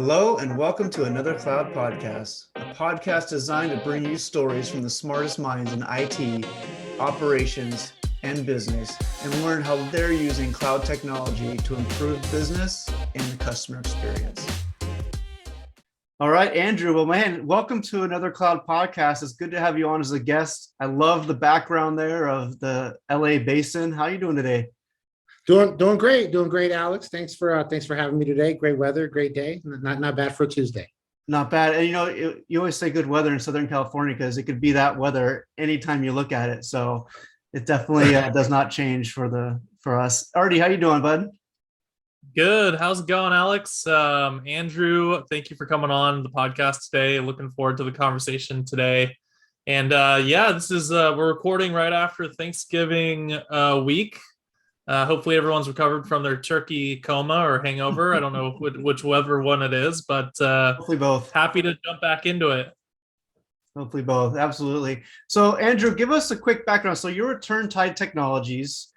Hello, and welcome to another Cloud Podcast, a podcast designed to bring you stories from the smartest minds in IT, operations, and business, and learn how they're using cloud technology to improve business and the customer experience. All right, Andrew. Well, man, welcome to another Cloud Podcast. It's good to have you on as a guest. I love the background there of the LA Basin. How are you doing today? Doing great, Alex. Thanks for having me today. Great weather, great day. Not bad for a Tuesday. Not bad. And you always say good weather in Southern California because it could be that weather anytime you look at it. So it definitely does not change for us. Artie, how you doing, bud? Good. How's it going, Alex? Andrew, thank you for coming on the podcast today. Looking forward to the conversation today. And this is we're recording right after Thanksgiving week. Hopefully everyone's recovered from their turkey coma or hangover. I don't know whichever one it is, but hopefully both. Happy to jump back into it. Hopefully both. Absolutely. So Andrew, give us a quick background. So you're at Turntide Technologies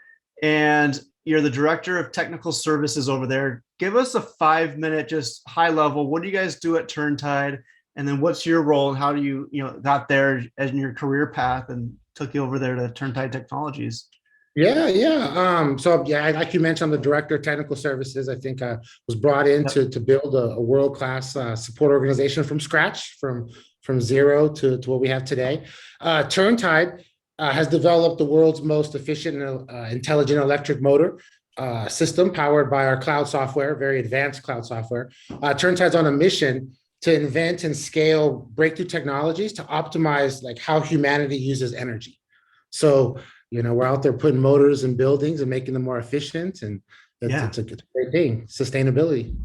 and you're the director of technical services over there. Give us a 5-minute, just high level. What do you guys do at Turntide? And then what's your role and how do you got there as in your career path and took you over there to Turntide Technologies? Yeah. Like you mentioned, I'm the director of technical services. I think I was brought in to build a world-class support organization from scratch, from zero to what we have today. Turntide has developed the world's most efficient and intelligent electric motor system powered by our cloud software, very advanced cloud software. Turntide's on a mission to invent and scale breakthrough technologies to optimize like how humanity uses energy. So we're out there putting motors in buildings and making them more efficient, and it's a great thing. Sustainability.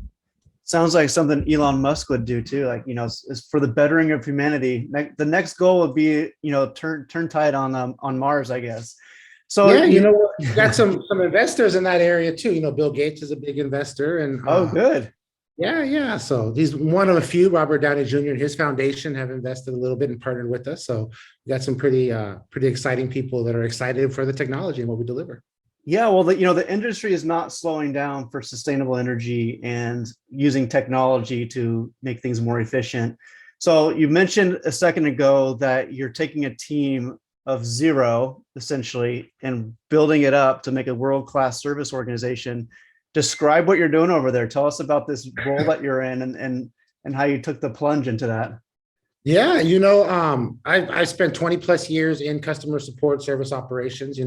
Sounds like something Elon Musk would do too. Like, it's for the bettering of humanity. The next goal would be, Turntide on Mars, I guess. So you got some investors in that area too. Bill Gates is a big investor, and good. Yeah. So he's one of a few. Robert Downey Jr. and his foundation have invested a little bit and partnered with us. So we got some pretty exciting people that are excited for the technology and what we deliver. Yeah, well, the industry is not slowing down for sustainable energy and using technology to make things more efficient. So you mentioned a second ago that you're taking a team of zero, essentially, and building it up to make a world-class service organization. Describe what you're doing over there. Tell us about this role that you're in and how you took the plunge into that. Yeah, I spent 20 plus years in customer support, service operations.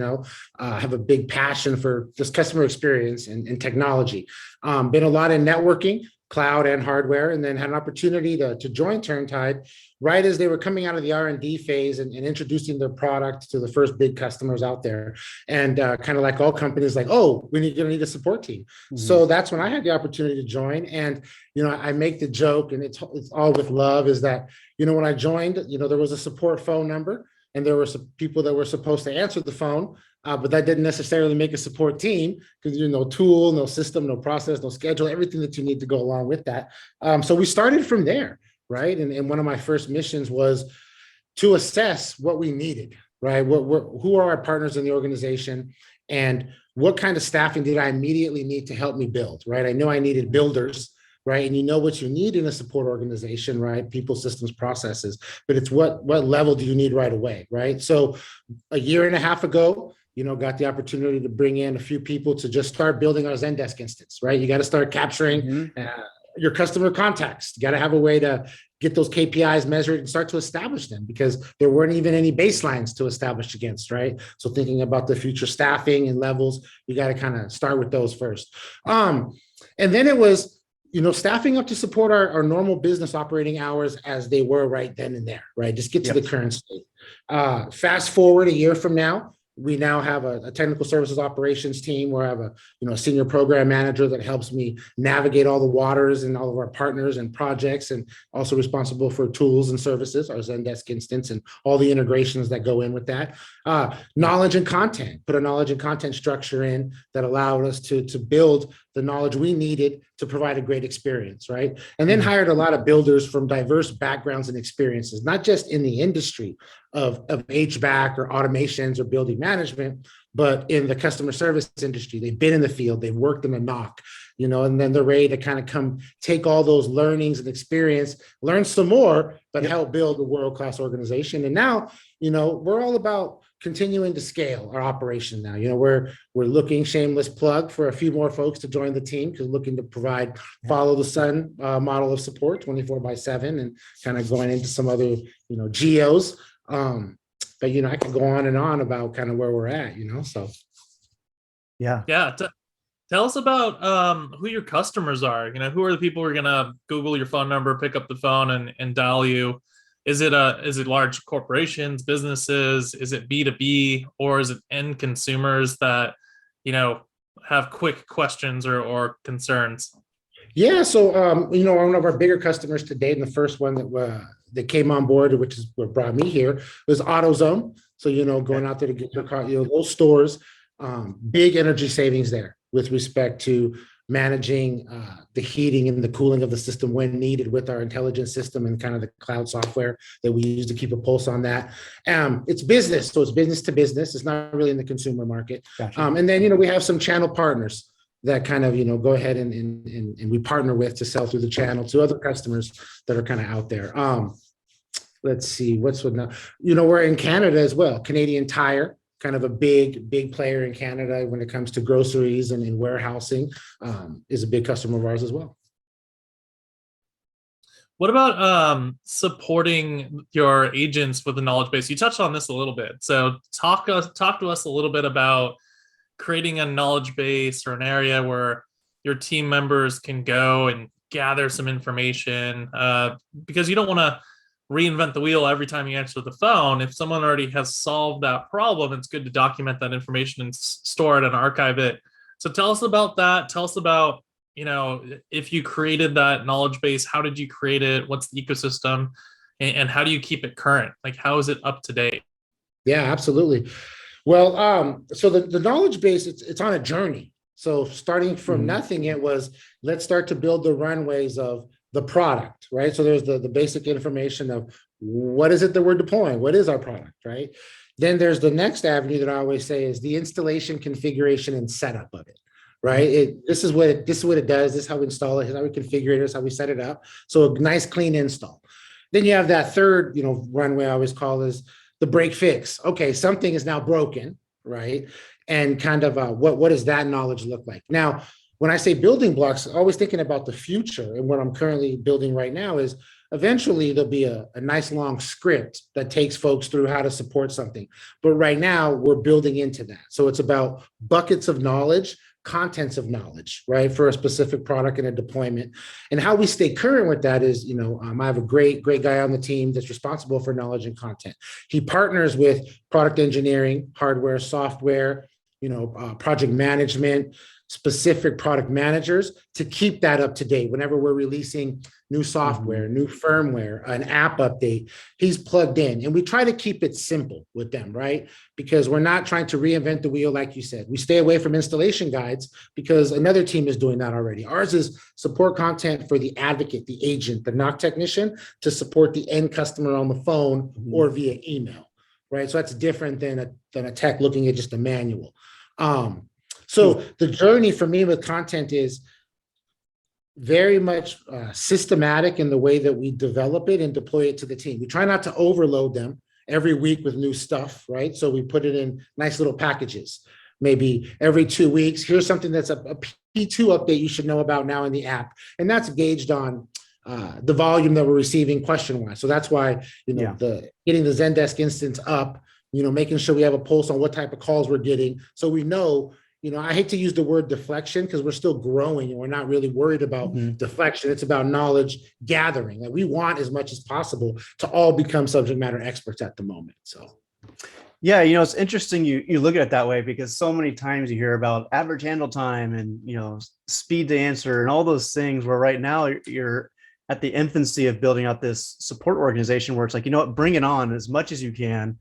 I have a big passion for just customer experience and technology. Been a lot in networking, cloud and hardware, and then had an opportunity to join Turntide right as they were coming out of the R&D phase and introducing their product to the first big customers out there. And kind of like all companies, like, oh, we're going to need a support team. Mm-hmm. So that's when I had the opportunity to join. And, I make the joke, and it's all with love, is that, when I joined, there was a support phone number and there were some people that were supposed to answer the phone. But that didn't necessarily make a support team because no tool, no system, no process, no schedule, everything that you need to go along with that. So we started from there, right? And one of my first missions was to assess what we needed, right? Who are our partners in the organization, and what kind of staffing did I immediately need to help me build, right? I know I needed builders, right? And what you need in a support organization, right? People, systems, processes, but it's what level do you need right away, right? So a year and a half ago, got the opportunity to bring in a few people to just start building our Zendesk instance, right? You got to start capturing your customer contacts. You got to have a way to get those KPIs measured and start to establish them, because there weren't even any baselines to establish against, right? So thinking about the future staffing and levels, you got to kind of start with those first. And then it was, staffing up to support our normal business operating hours as they were right then and there, right? Just get to the current state. Fast forward a year from now, we now have a technical services operations team where I have a senior program manager that helps me navigate all the waters and all of our partners and projects, and also responsible for tools and services, our Zendesk instance, and all the integrations that go in with that. Knowledge and content, put a knowledge and content structure in that allowed us to build the knowledge we needed to provide a great experience, right? And then hired a lot of builders from diverse backgrounds and experiences, not just in the industry of HVAC or automations or building management, but in the customer service industry. They've been in the field, they've worked in a knock, and then they're ready to kind of come take all those learnings and experience, learn some more, but help build a world-class organization. And now, we're all about continuing to scale our operation now. We're looking, shameless plug, for a few more folks to join the team, because looking to provide follow the sun model of support 24/7, and kind of going into some other, geos. But, I can go on and on about kind of where we're at, so. Yeah. Tell us about who your customers are. Who are the people who are going to Google your phone number, pick up the phone and dial you? Is it large corporations, businesses? Is it B2B, or is it end consumers that, have quick questions or concerns? Yeah. So, one of our bigger customers to date, and the first one that came on board, which is what brought me here, was AutoZone. So, going out there to get your car, those stores, big energy savings there with respect to managing the heating and the cooling of the system when needed with our intelligence system and kind of the cloud software that we use to keep a pulse on that. It's business. So it's business to business. It's not really in the consumer market. Gotcha. And then, we have some channel partners that kind of, go ahead and we partner with to sell through the channel to other customers that are kind of out there. Let's see, what's with now, we're in Canada as well. Canadian Tire, kind of a big player in Canada when it comes to groceries and in warehousing, is a big customer of ours as well. What about supporting your agents with the knowledge base? You touched on this a little bit. So talk to us a little bit about creating a knowledge base, or an area where your team members can go and gather some information, because you don't want to reinvent the wheel every time you answer the phone. If someone already has solved that problem, it's good to document that information and store it and archive it. So tell us about that. Tell us about, if you created that knowledge base, how did you create it? What's the ecosystem, and how do you keep it current? Like, how is it up to date? Yeah, absolutely. Well, so the knowledge base, it's on a journey. So starting from nothing, it was, let's start to build the runways of the product, right? So there's the basic information of what is it that we're deploying? What is our product, right? Then there's the next avenue that I always say is the installation, configuration, and setup of it, right? This is what it does. This is how we install it. This is how we configure it. This is how we set it up. So a nice, clean install. Then you have that third, runway I always call is the break fix. Okay, something is now broken, right? And kind of what does that knowledge look like? Now, when I say building blocks, always thinking about the future, and what I'm currently building right now is eventually there'll be a nice long script that takes folks through how to support something. But right now we're building into that. So it's about buckets of knowledge, contents of knowledge, right, for a specific product and a deployment. And how we stay current with that is, I have a great guy on the team that's responsible for knowledge and content. He partners with product engineering, hardware, software, project management, specific product managers to keep that up to date. Whenever we're releasing new software, new firmware, an app update, he's plugged in. And we try to keep it simple with them, right? Because we're not trying to reinvent the wheel, like you said. We stay away from installation guides because another team is doing that already. Ours is support content for the advocate, the agent, the knock technician, to support the end customer on the phone or via email, right? So that's different than a tech looking at just a manual. So the journey for me with content is very much systematic in the way that we develop it and deploy it to the team. We try not to overload them every week with new stuff, right? So we put it in nice little packages. Maybe every 2 weeks, here's something that's a P2 update you should know about now in the app. And that's gauged on the volume that we're receiving question-wise. So that's why, getting the Zendesk instance up, making sure we have a pulse on what type of calls we're getting. So we know, I hate to use the word deflection because we're still growing and we're not really worried about deflection. It's about knowledge gathering. Like, we want as much as possible to all become subject matter experts at the moment. So, yeah, it's interesting you look at it that way, because so many times you hear about average handle time and, speed to answer and all those things, where right now you're at the infancy of building out this support organization where it's like, bring it on as much as you can,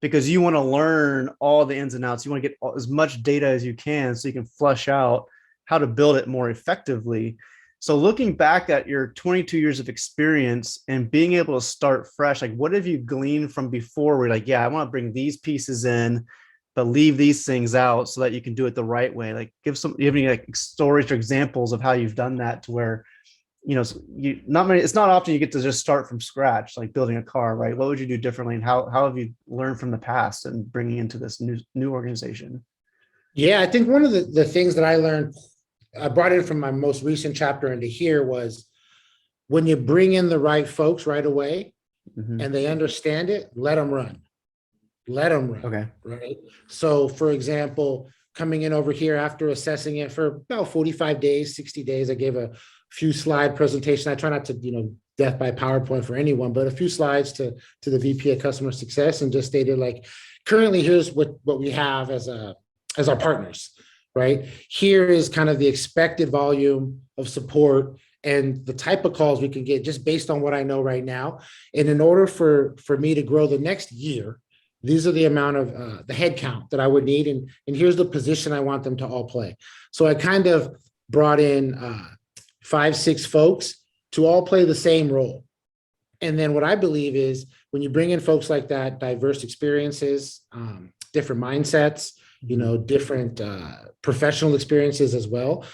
because you want to learn all the ins and outs. You want to get as much data as you can so you can flush out how to build it more effectively. So looking back at your 22 years of experience and being able to start fresh, like, what have you gleaned from before where you're like, yeah, I want to bring these pieces in, but leave these things out so that you can do it the right way. Like you have any like stories or examples of how you've done that to where, it's not often you get to just start from scratch, like building a car, right? What would you do differently, and how have you learned from the past and bringing into this new organization? Yeah, I think one of the things that I brought in from my most recent chapter into here was when you bring in the right folks right away and they understand it, let them run. Let them run. Okay. Right. So, for example, coming in over here after assessing it for about 45 days, 60 days, I gave a few slide presentation. I try not to, death by PowerPoint for anyone, but a few slides to the VP of Customer Success, and just stated like, currently here's what we have as our partners, right? Here is kind of the expected volume of support and the type of calls we can get just based on what I know right now. And in order for me to grow the next year, these are the amount of the head count that I would need. And here's the position I want them to all play. So I kind of brought in 5-6 folks to all play the same role. And then what I believe is when you bring in folks like that, diverse experiences, different mindsets, different professional experiences as well,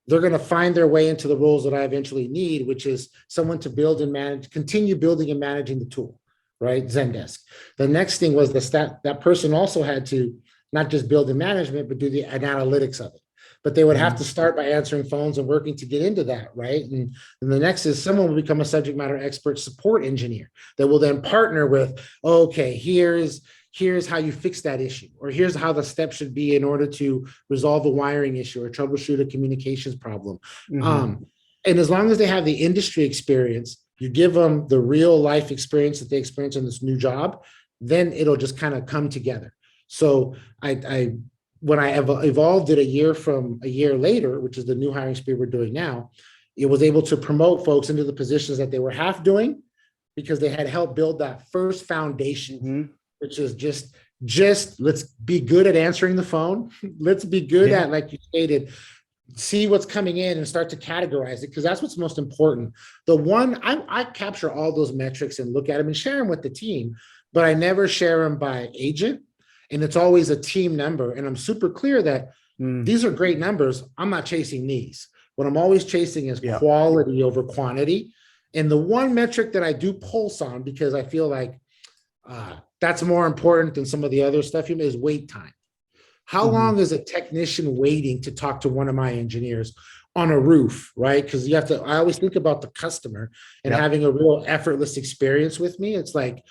they're going to find their way into the roles that I eventually need, which is someone to build and manage, continue building and managing the tool, right? Zendesk. The next thing was that person also had to not just build the management, but do the analytics of it. But they would have to start by answering phones and working to get into that, right? And the next is someone will become a subject matter expert support engineer that will then partner with, okay, here's how you fix that issue, or here's how the steps should be in order to resolve a wiring issue or troubleshoot a communications problem. And as long as they have the industry experience, you give them the real life experience that they experience in this new job, then it'll just kind of come together. So when I evolved it a year later, which is the new hiring speed we're doing now, it was able to promote folks into the positions that they were half doing because they had helped build that first foundation, which is just let's be good at answering the phone. Let's be good at, like you stated, see what's coming in and start to categorize it, because that's what's most important. The one, I capture all those metrics and look at them and share them with the team, but I never share them by agent. And it's always a team number. And I'm super clear that these are great numbers. I'm not chasing these. What I'm always chasing is quality over quantity. And the one metric that I do pulse on, because I feel like that's more important than some of the other stuff, is wait time. How long is a technician waiting to talk to one of my engineers on a roof, right? Because I always think about the customer and having a real effortless experience with me. It's like,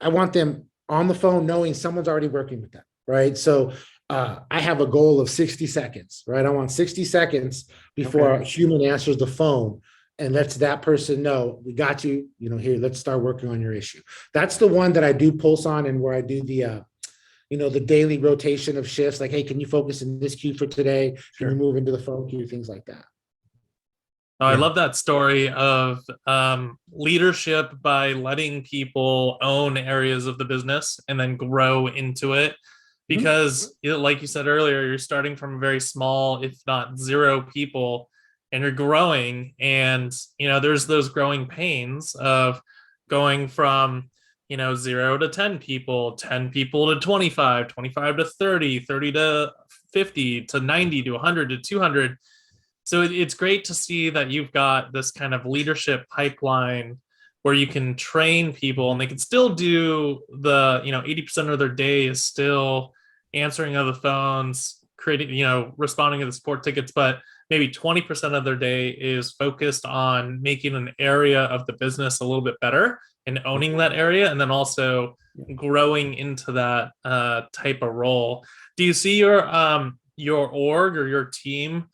I want them on the phone knowing someone's already working with them, right? So I have a goal of 60 seconds, right? I want 60 seconds before a human answers the phone and lets that person know, we got you, here, let's start working on your issue. That's the one that I do pulse on, and where I do the, the daily rotation of shifts, like, hey, can you focus in this queue for today? Can you move into the phone queue, things like that. Oh, I love that story of leadership by letting people own areas of the business and then grow into it. Because like you said earlier, you're starting from very small, if not 0 people, and you're growing. And, there's those growing pains of going from, 0 to 10 people, 10 people to 25, 25 to 30, 30 to 50 to 90 to 100 to 200. So it's great to see that you've got this kind of leadership pipeline where you can train people and they can still do the, 80% of their day is still answering of the phones, creating, responding to the support tickets, but maybe 20% of their day is focused on making an area of the business a little bit better and owning that area, and then also growing into that type of role. Do you see your org or your team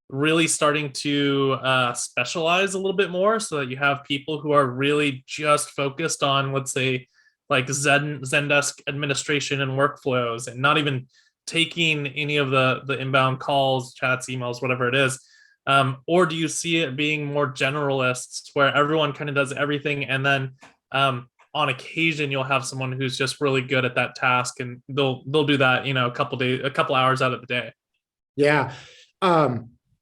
really starting to specialize a little bit more, so that you have people who are really just focused on, let's say, like Zendesk administration and workflows, and not even taking any of the inbound calls, chats, emails, whatever it is? Or do you see it being more generalists where everyone kind of does everything, and then on occasion you'll have someone who's just really good at that task and they'll do that, a couple hours out of the day? Yeah.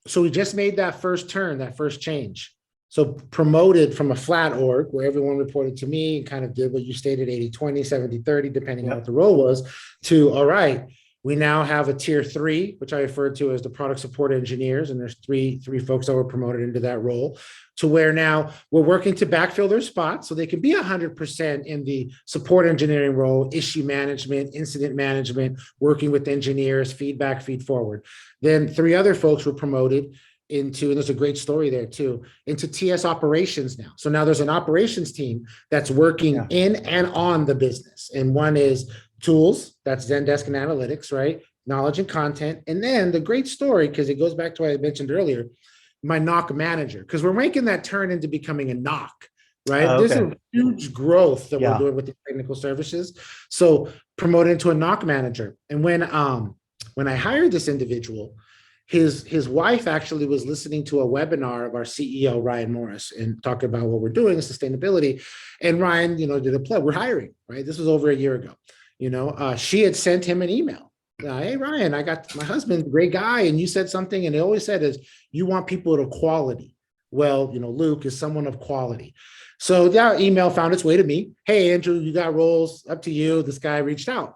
So we just made that first turn, that first change. So promoted from a flat org where everyone reported to me and kind of did what you stated, 80-20, 70-30, depending on what the role was, to, all right, We now have a tier 3, which I refer to as the product support engineers. And there's three folks that were promoted into that role, to where now we're working to backfill their spots so they can be 100% in the support engineering role, issue management, incident management, working with engineers, feedback, feed forward. Then 3 other folks were promoted into, and there's a great story there too, into TS operations now. So now there's an operations team that's working in and on the business. And one is tools, that's Zendesk and analytics, right? Knowledge and content. And then the great story, because it goes back to what I mentioned earlier, my knock manager, because we're making that turn into becoming a knock, right? Oh, There's okay. a huge growth that we're doing with the technical services. So promoted into a knock manager. And when I hired this individual, his wife actually was listening to a webinar of our CEO, Ryan Morris, and talking about what we're doing in sustainability. And Ryan, did a play. We're hiring, right? This was over a year ago. She had sent him an email. Hey, Ryan, I got my husband, great guy. And you said something, and they always said is you want people of quality. Well, Luke is someone of quality. So that email found its way to me. Hey, Andrew, you got roles, up to you. This guy reached out.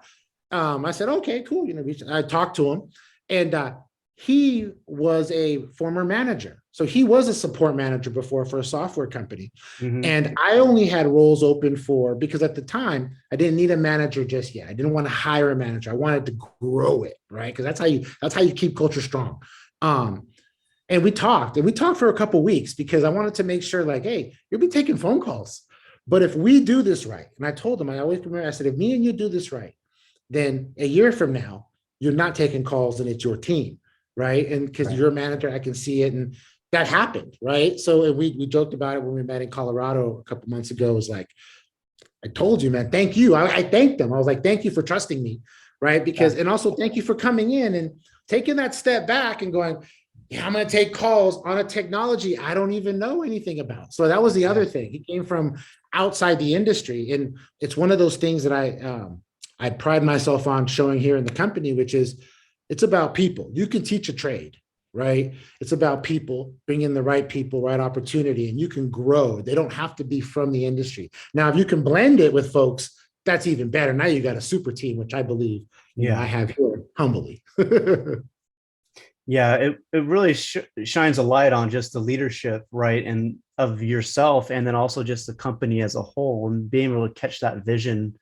I said, okay, cool. I talked to him, and he was a former manager. So he was a support manager before for a software company. Mm-hmm. And I only had roles open because at the time, I didn't need a manager just yet. I didn't want to hire a manager. I wanted to grow it, right? Because that's how you keep culture strong. And we talked for a couple of weeks because I wanted to make sure, like, hey, you'll be taking phone calls. But if we do this right, and I told him, I always remember, I said, if me and you do this right, then a year from now, you're not taking calls and it's your team. Right. And because you're a manager, I can see it. And that happened. Right. So we joked about it when we met in Colorado a couple months ago. It was like, I told you, man, thank you. I thanked them. I was like, thank you for trusting me. Right. Because, and also thank you for coming in and taking that step back and going, I'm going to take calls on a technology I don't even know anything about. So that was the other thing. He came from outside the industry. And it's one of those things that I pride myself on showing here in the company, which is, it's about people. You can teach a trade, right? It's about people, bringing the right people, right opportunity, and you can grow. They don't have to be from the industry. Now, if you can blend it with folks, that's even better. Now you got a super team, which I believe I have here humbly. It really shines a light on just the leadership, right, and of yourself, and then also just the company as a whole, and being able to catch that vision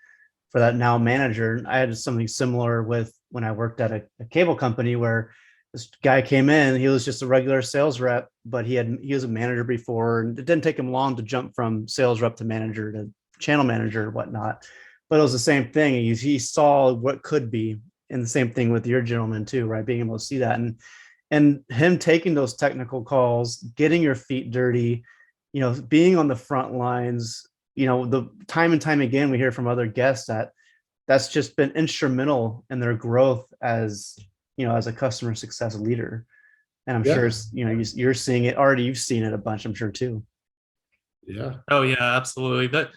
for that now manager. I had something similar with when I worked at a cable company where this guy came in. He was just a regular sales rep, but he was a manager before, and it didn't take him long to jump from sales rep to manager to channel manager and whatnot. But it was the same thing. He saw what could be, and the same thing with your gentleman too, right? Being able to see that, and him taking those technical calls, getting your feet dirty, being on the front lines. The time and time again, we hear from other guests that's just been instrumental in their growth as a customer success leader. And I'm sure, you're seeing it already. You've seen it a bunch, I'm sure too. Yeah. Oh yeah, absolutely. That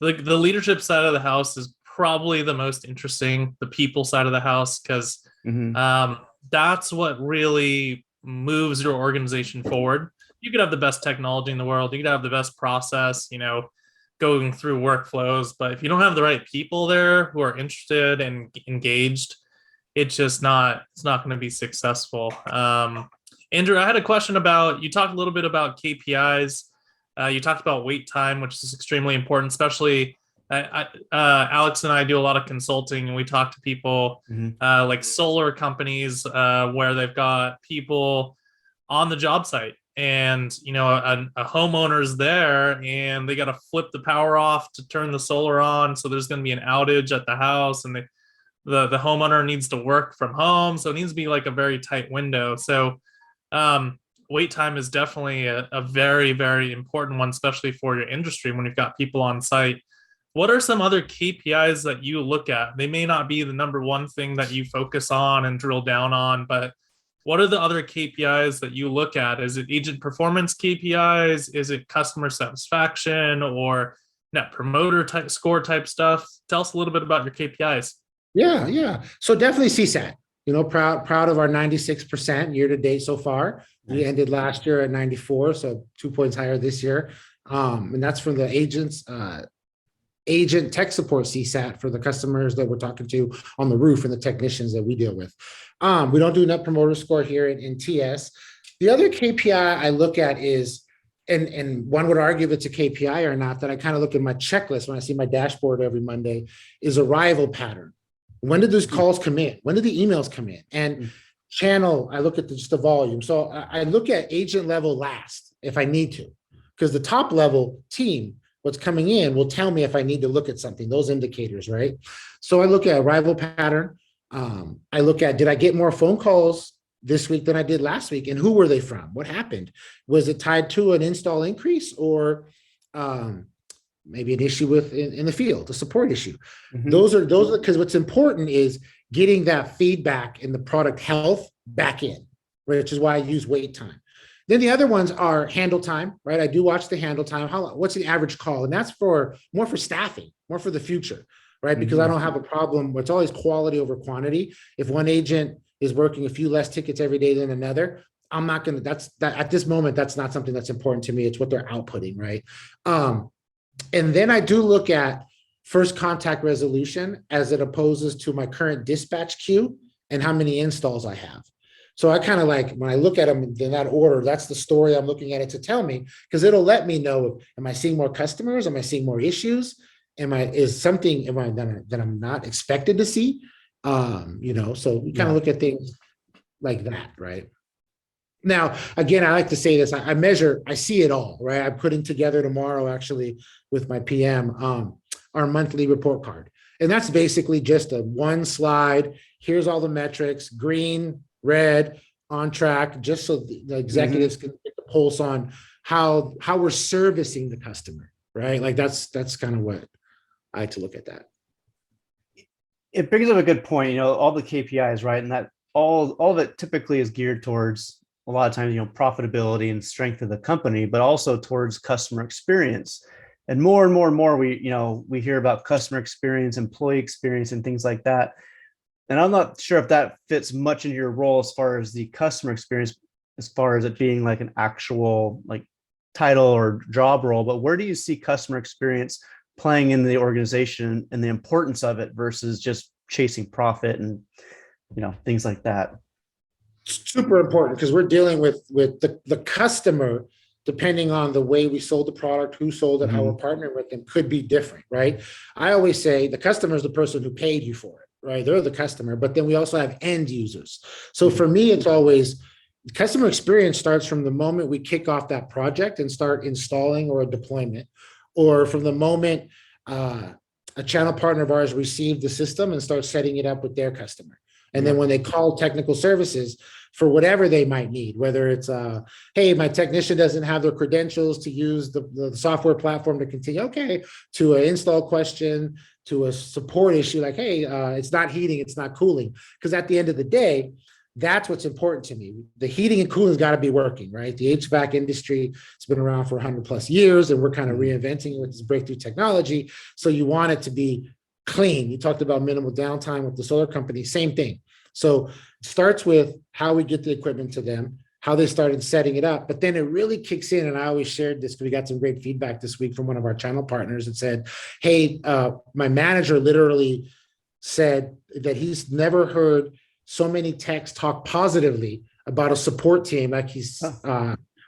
the leadership side of the house is probably the most interesting, the people side of the house, because that's what really moves your organization forward. You could have the best technology in the world. You could have the best process, going through workflows, but if you don't have the right people there who are interested and engaged, it's not going to be successful. Andrew, I had a question you talked a little bit about KPIs. You talked about wait time, which is extremely important, especially Alex and I do a lot of consulting, and we talk to people like solar companies where they've got people on the job site, and a homeowner's there and they got to flip the power off to turn the solar on, so there's going to be an outage at the house, and the homeowner needs to work from home, so it needs to be like a very tight window. So wait time is definitely a very, very important one, especially for your industry when you've got people on site. What are some other KPIs that you look at? They may not be the number one thing that you focus on and drill down on, but what are the other KPIs that you look at? Is it agent performance KPIs? Is it customer satisfaction or net promoter type score type stuff? Tell us a little bit about your KPIs. Yeah. So definitely CSAT. Proud of our 96% year to date so far. We ended last year at 94, so 2 points higher this year. And that's from the agents. agent tech support CSAT for the customers that we're talking to on the roof and the technicians that we deal with. We don't do net promoter score here in TS. The other KPI I look at is, and one would argue if it's a KPI or not, that I kind of look at my checklist when I see my dashboard every Monday, is arrival pattern. When did those calls come in? When did the emails come in? And channel, I look at just the volume. So I look at agent level last if I need to, because the top level team, what's coming in will tell me if I need to look at something, those indicators, right? So I look at arrival pattern. I look at, did I get more phone calls this week than I did last week? And who were they from? What happened? Was it tied to an install increase or maybe an issue with in the field, a support issue? Those are because what's important is getting that feedback in the product health back in, which is why I use wait time. Then the other ones are handle time, right? I do watch the handle time. What's the average call? And that's more for staffing, more for the future, right? Because I don't have a problem. It's always quality over quantity. If one agent is working a few less tickets every day than another, I'm not going to, at this moment, that's not something that's important to me. It's what they're outputting, right? And then I do look at first contact resolution as it opposes to my current dispatch queue and how many installs I have. So I kind of like, when I look at them in that order, that's the story I'm looking at it to tell me, because it'll let me know, am I seeing more customers? Am I seeing more issues? Is something that I'm not expected to see? So we kind of look at things like that, right? Now, again, I like to say this, I see it all, right? I'm putting together tomorrow, actually, with my PM, our monthly report card. And that's basically just a one slide. Here's all the metrics, green, red, on track, just so the executives can get the pulse on how we're servicing the customer, right? Like that's kind of what I like to look at that. It brings up a good point, all the KPIs, right? And that all of it typically is geared towards a lot of times, profitability and strength of the company, but also towards customer experience. And more and more, we hear about customer experience, employee experience, and things like that. And I'm not sure if that fits much into your role as far as the customer experience, as far as it being like an actual like title or job role, but where do you see customer experience playing in the organization and the importance of it versus just chasing profit and, things like that? Super important, because we're dealing with the customer, depending on the way we sold the product, who sold it, how we're partnering with them, could be different, right? I always say the customer is the person who paid you for it, right? They're the customer, but then we also have end users. So for me, it's always customer experience starts from the moment we kick off that project and start installing or a deployment, or from the moment a channel partner of ours received the system and starts setting it up with their customer. And then when they call technical services for whatever they might need, whether it's, hey, my technician doesn't have their credentials to use the software platform to continue, okay, to an install question, to a support issue, like, hey, it's not heating, it's not cooling. Because at the end of the day, that's what's important to me. The heating and cooling has got to be working, right? The HVAC industry has been around for 100 plus years, and we're kind of reinventing it with this breakthrough technology. So you want it to be clean. You talked about minimal downtime with the solar company, same thing. So it starts with how we get the equipment to them, how they started setting it up, but then it really kicks in. And I always shared this because we got some great feedback this week from one of our channel partners that said, hey, my manager literally said that he's never heard so many techs talk positively about a support team like he's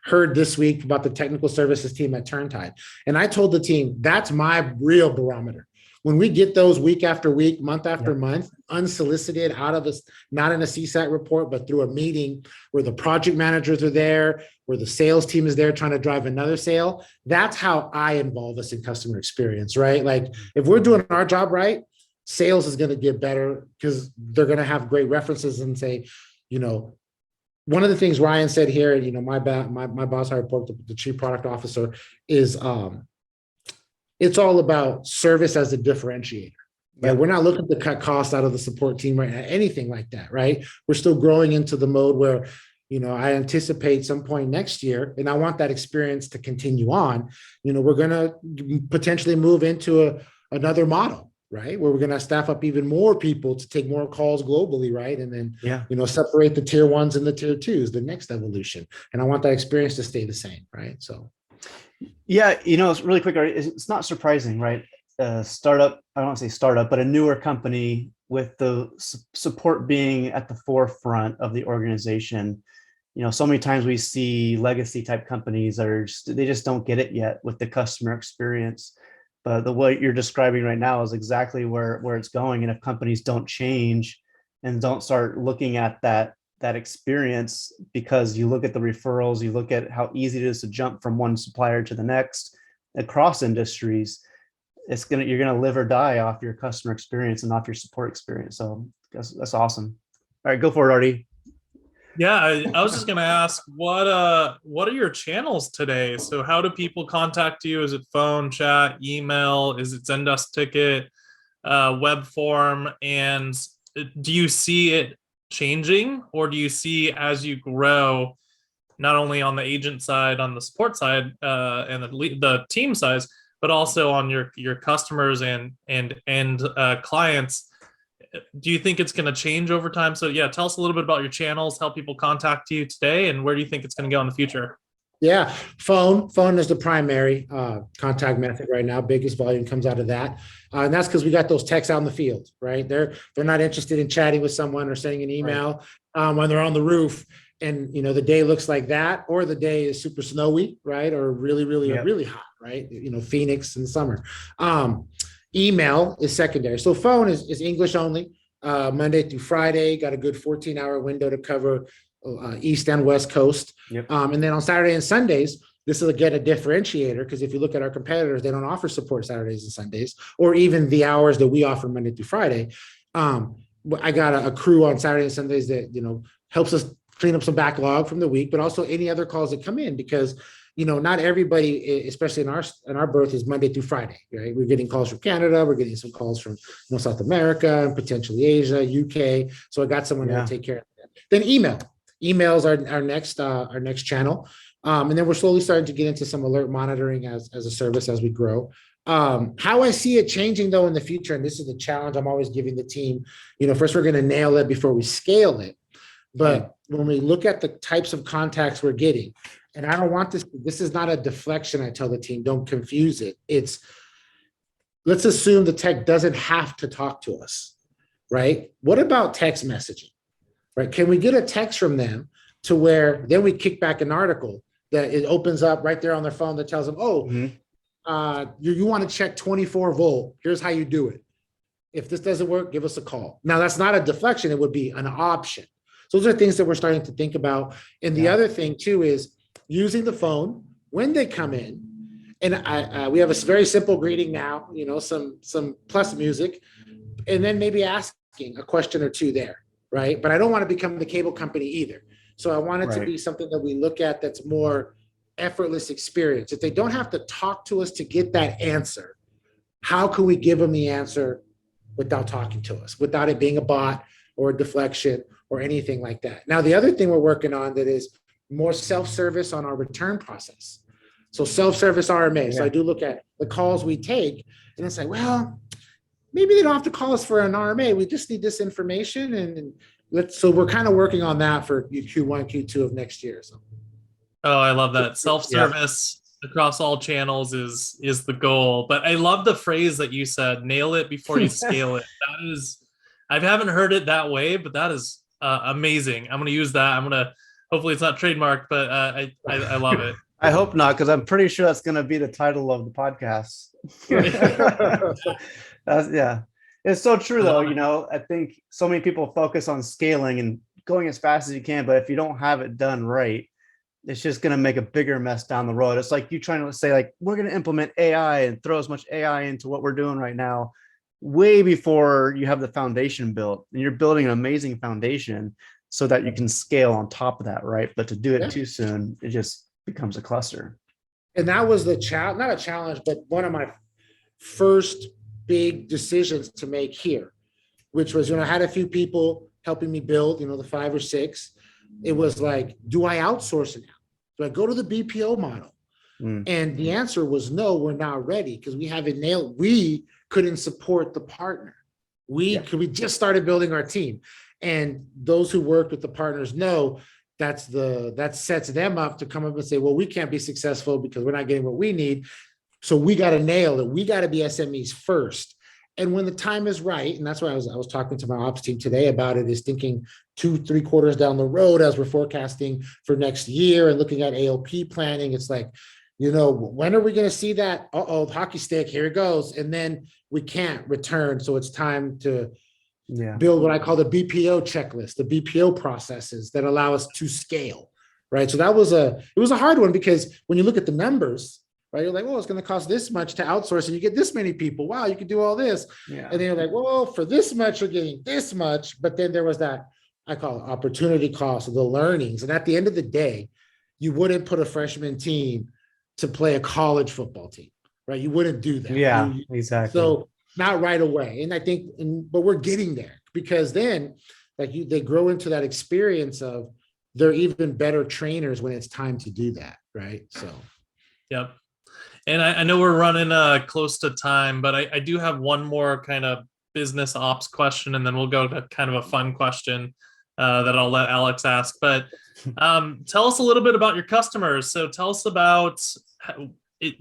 heard this week about the technical services team at Turntide. And I told the team, that's my real barometer. When we get those week after week, month after month, unsolicited out of us, not in a CSAT report, but through a meeting where the project managers are there, where the sales team is there trying to drive another sale, that's how I involve us in customer experience, right? Like if we're doing our job right, sales is going to get better because they're going to have great references and say, one of the things Ryan said here, my boss, I report to the chief product officer, is it's all about service as a differentiator. Right? We're not looking to cut costs out of the support team or anything like that, right? We're still growing into the mode where, I anticipate some point next year, and I want that experience to continue on. We're going to potentially move into another model, right? Where we're going to staff up even more people to take more calls globally, right? And then, separate the tier ones and the tier twos, the next evolution. And I want that experience to stay the same, right? So. Yeah, it's really quick. It's not surprising, right? a startup, I don't want to say startup, but a newer company with the support being at the forefront of the organization. So many times we see legacy type companies that they just don't get it yet with the customer experience. But the what you're describing right now is exactly where it's going. And if companies don't change and don't start looking at that experience, because you look at the referrals, you look at how easy it is to jump from one supplier to the next across industries, you're gonna live or die off your customer experience and off your support experience. So that's awesome. All right, go for it, Artie. Yeah, I was just going to ask, what are your channels today? So how do people contact you? Is it phone, chat, email? Is it send us ticket, web form? And do you see it changing, or do you see as you grow, not only on the agent side, on the support side, and the team size, but also on your customers and clients? Do you think it's going to change over time? So yeah, tell us a little bit about your channels, how people contact you today, and where do you think it's going to go in the future? Yeah, phone is the primary contact method right now. Biggest volume comes out of that, and that's because we got those techs out in the field, right? They're not interested in chatting with someone or sending an email when they're on the roof, and the day looks like that, or the day is super snowy, right? Or really, really, really hot, right? Phoenix in the summer. Email is secondary. So phone is English only, Monday through Friday, got a good 14-hour window to cover East and West Coast. Yep. And then on Saturday and Sundays, this is again a differentiator, because if you look at our competitors, they don't offer support Saturdays and Sundays, or even the hours that we offer Monday through Friday. I got a crew on Saturday and Sundays that, helps us clean up some backlog from the week, but also any other calls that come in, because not everybody, especially in our berth, is Monday through Friday, right? We're getting calls from Canada, we're getting some calls from South America and potentially Asia, UK. So I got someone to take care of that. Then emails are our next channel, and then we're slowly starting to get into some alert monitoring as a service as we grow. How I see it changing though in the future, and this is the challenge I'm always giving the team. First we're going to nail it before we scale it. But when we look at the types of contacts we're getting, and I don't want this is not a deflection. I tell the team, don't confuse it. It's, let's assume the tech doesn't have to talk to us, right? What about text messaging, right? Can we get a text from them to where then we kick back an article that it opens up right there on their phone that tells them, you want to check 24 volt. Here's how you do it. If this doesn't work, give us a call. Now that's not a deflection. It would be an option. So those are things that we're starting to think about. And the other thing too is using the phone when they come in. And we have a very simple greeting now, some plus music, and then maybe asking a question or two there, right? But I don't want to become the cable company either. So I want it to be something that we look at that's more effortless experience. If they don't have to talk to us to get that answer, how can we give them the answer without talking to us, without it being a bot or a deflection or anything like that? Now, the other thing we're working on that is more self-service on our return process. So self-service RMA. So I do look at the calls we take, and it's like, well, maybe they don't have to call us for an RMA. We just need this information, and so we're kind of working on that for Q1, Q2 of next year. So. Oh, I love that. Self-service across all channels is the goal. But I love the phrase that you said, nail it before you scale it. That is, I haven't heard it that way, but that is amazing. I'm going to use that. Hopefully it's not trademarked, but I love it. I hope not, because I'm pretty sure that's going to be the title of the podcast. It's so true though. I think so many people focus on scaling and going as fast as you can, but if you don't have it done right, it's just going to make a bigger mess down the road. It's like you trying to say, like, we're going to implement AI and throw as much AI into what we're doing right now, way before you have the foundation built, and you're building an amazing foundation so that you can scale on top of that, right? But to do it too soon, it just becomes a cluster. And that was the challenge, not a challenge, but one of my first big decisions to make here, which was, I had a few people helping me build, the 5 or 6. It was like, do I outsource it now? Do I go to the BPO model? And the answer was no, we're not ready, because we haven't nailed, we couldn't support the partner. We just started building our team. And those who worked with the partners know that sets them up to come up and say, well, we can't be successful because we're not getting what we need. So we got to nail it. We got to be SMEs first. And when the time is right, and that's why I was talking to my ops team today about it, is thinking 2-3 quarters down the road as we're forecasting for next year and looking at AOP planning. It's like, when are we going to see that? Hockey stick, here it goes. And then we can't return. So it's time to build what I call the BPO checklist, the BPO processes that allow us to scale, right? So it was a hard one, because when you look at the numbers, right, you're like, well, it's going to cost this much to outsource and you get this many people. Wow, you can do all this. Yeah. And then you're like, well, for this much, you're getting this much. But then there was that, I call it opportunity cost of the learnings. And at the end of the day, you wouldn't put a freshman team to play a college football team, right? You wouldn't do that. Yeah, exactly. So not right away. And I think, but we're getting there, because then they grow into that experience of they're even better trainers when it's time to do that, right? So. Yep. And I know we're running close to time, but I do have one more kind of business ops question, and then we'll go to kind of a fun question that I'll let Alex ask. But tell us a little bit about your customers. So tell us about,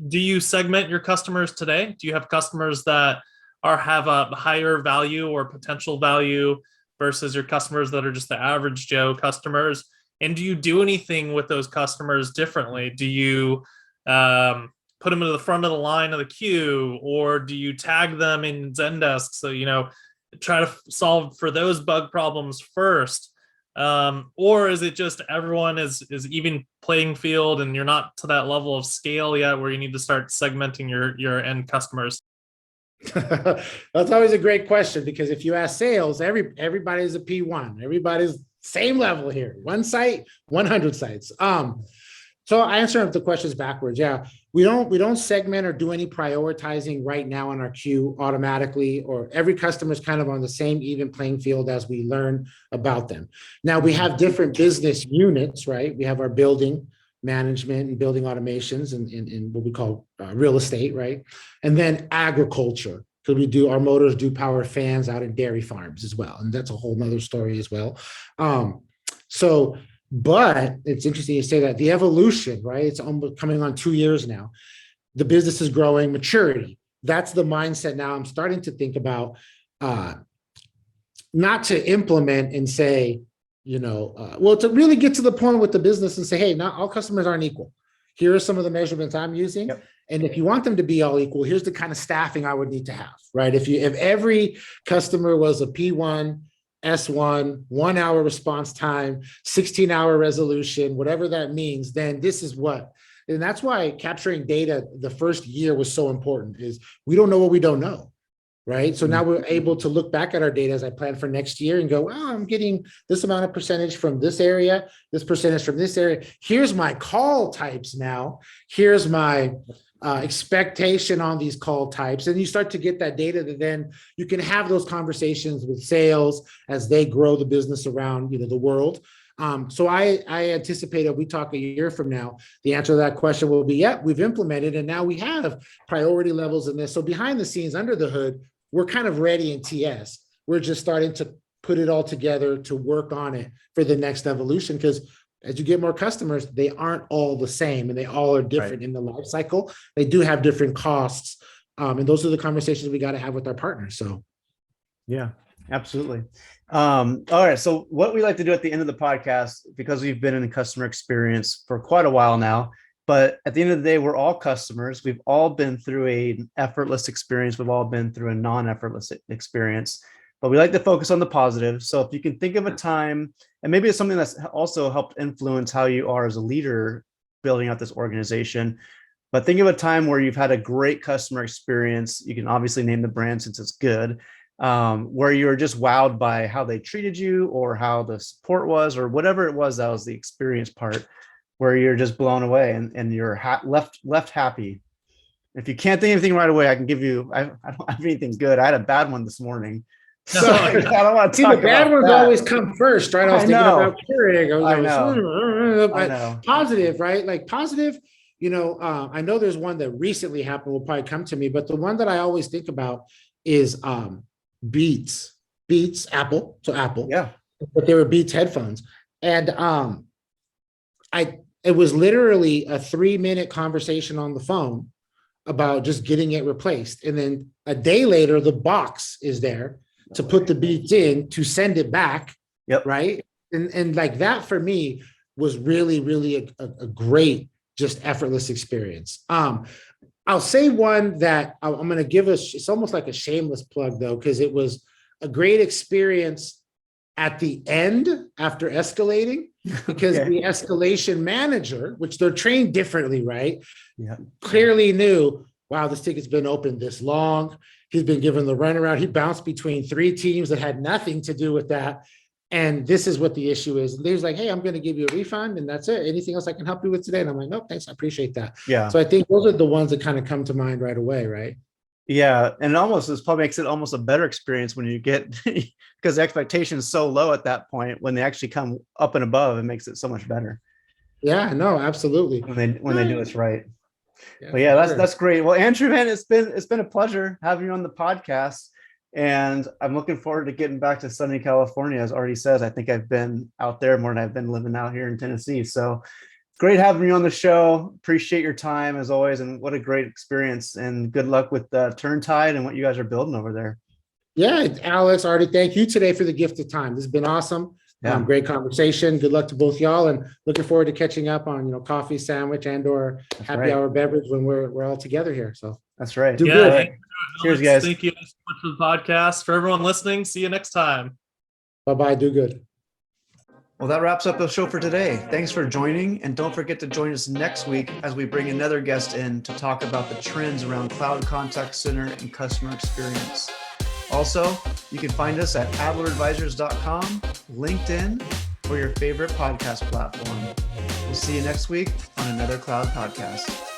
do you segment your customers today? Do you have customers that have a higher value or potential value versus your customers that are just the average Joe customers? And do you do anything with those customers differently? Do you put them to the front of the line of the queue, or do you tag them in Zendesk? So, try to solve for those bug problems first. Or is it just everyone is even playing field and you're not to that level of scale yet where you need to start segmenting your end customers? That's always a great question, because if you ask sales, everybody's a P1. Everybody's same level here. One site, 100 sites. So I answer the questions backwards. Yeah, we don't segment or do any prioritizing right now on our queue automatically, or every customer is kind of on the same even playing field as we learn about them. Now we have different business units, right? We have our building management and building automations and what we call real estate, right? And then agriculture, because our motors do power fans out in dairy farms as well. And that's a whole nother story as well. But it's interesting you say that. The evolution, right? It's almost coming on 2 years now. The business is growing, maturity. That's the mindset now I'm starting to think about, not to implement and say, to really get to the point with the business and say, hey, not all customers aren't equal. Here are some of the measurements I'm using. Yep. And if you want them to be all equal, here's the kind of staffing I would need to have, right? If every customer was a P1, S1, 1 hour response time, 16-hour resolution, whatever that means, then this is what. And that's why capturing data the first year was so important, is we don't know what we don't know, right? So now we're able to look back at our data as I plan for next year and go, I'm getting this amount of percentage from this area, this percentage from this area. Here's my call types now. Here's my expectation on these call types. And you start to get that data that then you can have those conversations with sales as they grow the business around, the world. So I anticipate if we talk a year from now, the answer to that question will be, we've implemented, and now we have priority levels in this. So behind the scenes, under the hood, we're kind of ready in TS. We're just starting to put it all together to work on it for the next evolution, because as you get more customers, they aren't all the same, and they all are different in the life cycle. They do have different costs. And those are the conversations we got to have with our partners. So. Yeah, absolutely. All right. So what we like to do at the end of the podcast, because we've been in customer experience for quite a while now, but at the end of the day, we're all customers. We've all been through an effortless experience. We've all been through a non-effortless experience. But we like to focus on the positive. So if you can think of a time, and maybe it's something that's also helped influence how you are as a leader building out this organization, but think of a time where you've had a great customer experience. You can obviously name the brand since it's good, where you were just wowed by how they treated you, or how the support was, or whatever it was that was the experience part, where you're just blown away and you're left happy. If you can't think of anything right away, I can give you, I don't have anything good. I had a bad one this morning. So I don't want to talk about the bad ones always come first, right? I was thinking about Keurig. I know. Positive, right? Like positive, I know there's one that recently happened, will probably come to me, but the one that I always think about is Beats, Apple. So Apple. Yeah. But they were Beats headphones. And it was literally a 3-minute conversation on the phone about just getting it replaced. And then a day later, the box is there to put the beats in to send it back. Yep. Right. And like that for me was really, really a great, just effortless experience. I'll say one that I'm going to give it's almost like a shameless plug though, because it was a great experience at the end after escalating, because Okay. the escalation manager, which they're trained differently, right? Yeah. Clearly knew, wow, this ticket's been open this long. He's been given the runaround. He bounced between 3 teams that had nothing to do with that. And this is what the issue is. And he was like, hey, I'm going to give you a refund and that's it. Anything else I can help you with today? And I'm like, no, thanks. I appreciate that. Yeah. So I think those are the ones that kind of come to mind right away, right? Yeah. And this probably makes it almost a better experience when you get, because the expectation is so low at that point. When they actually come up and above, it makes it so much better. Yeah, no, absolutely. When they do this right. Yeah, but yeah, sure. that's great. Well, Andrew, man, it's been a pleasure having you on the podcast. And I'm looking forward to getting back to sunny California. As already says, I think I've been out there more than I've been living out here in Tennessee. So great having you on the show. Appreciate your time as always. And what a great experience, and good luck with Turntide and what you guys are building over there. Yeah, Alex, Artie, thank you today for the gift of time. This has been awesome. Yeah. Great conversation. Good luck to both y'all, and looking forward to catching up on, coffee, sandwich, and/or happy hour beverage when we're all together here. So that's right. Do good. Right. Cheers, guys. Thank you so much for the podcast. For everyone listening, see you next time. Bye-bye. Do good. Well, that wraps up the show for today. Thanks for joining. And don't forget to join us next week as we bring another guest in to talk about the trends around cloud contact center and customer experience. Also, you can find us at adleradvisors.com, LinkedIn, or your favorite podcast platform. We'll see you next week on another Cloud Podcast.